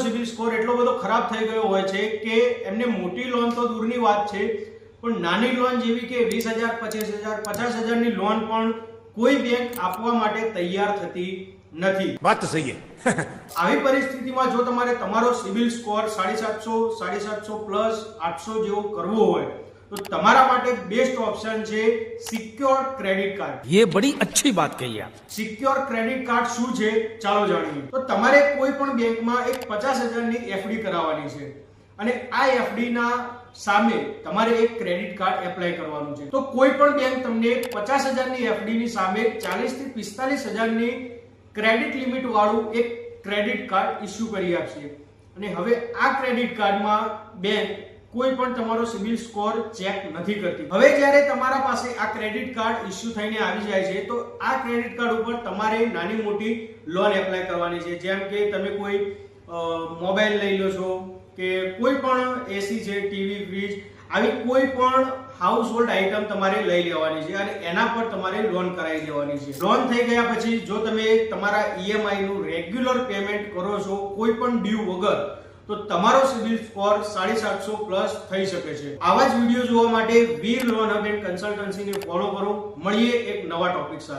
CIBIL score એટલો બધો ખરાબ થઈ ગયો હોય છે કે એમને મોટી લોન તો દૂરની વાત છે, પણ નાની લોન જેવી કે 20,000, 25,000, 50,000ની લોન પણ કોઈ બેંક આપવા માટે તૈયાર થતી નથી. વાત તો સહી છે. આવી પરિસ્થિતિમાં જો તમારે તમારો સિબિલ સ્કોર 750, 750 પ્લસ 800 જેવો કરવો હોય તો તમારા માટે બેસ્ટ ઓપ્શન છે સિક્યોર ક્રેડિટ કાર્ડ. ये बड़ी अच्छी बात कही आप. સિક્યોર ક્રેડિટ કાર્ડ શું છે ચાલો જાણીએ. તો તમારે કોઈ પણ બેંકમાં એક 50,000ની એફડી કરાવવાની છે અને આ એફડી ના સામે તમારે એક ક્રેડિટ કાર્ડ એપ્લાય કરવાનું છે. તો કોઈ પણ બેંક તમને 50,000ની એફડી ની સામે 40,000 થી 45,000ની ક્રેડિટ લિમિટ વાળું એક ક્રેડિટ કાર્ડ ઇસ્યુ કરી આપશે. અને હવે આ ક્રેડિટ કાર્ડમાં બેંક કોઈ પણ તમારો સિબિલ સ્કોર ચેક નથી કરતી. હવે જ્યારે તમારા પાસે આ ક્રેડિટ કાર્ડ ઇસ્યુ થઈને આવી જાય છે તો આ ક્રેડિટ કાર્ડ ઉપર તમારે નાની મોટી લોન એપ્લાય કરવાની છે. જેમ કે તમે કોઈ મોબાઈલ લઈ લો છો કે કોઈ પણ એસી છે, ટીવી, ફ્રીજ, આવી કોઈ પણ હાઉસ હોલ્ડ આઇટમ તમારે લઈ લેવાની છે અને એના પર તમારે લોન કરાવી દેવાની છે. લોન થઈ ગયા પછી જો તમે તમારા ઈએમઆઈ નું રેગ્યુલર પેમેન્ટ કરો છો કોઈ પણ ડ્યુ વગર તો તમારો સિબિલ સ્કોર 750 પ્લસ થઈ શકે છે. આવા જ વિડીયો જોવા માટે વીર લોન હબ એન્ડ કન્સલ્ટન્સીને ફોલો કરો. મળીએ એક નવા ટોપિક સાથે.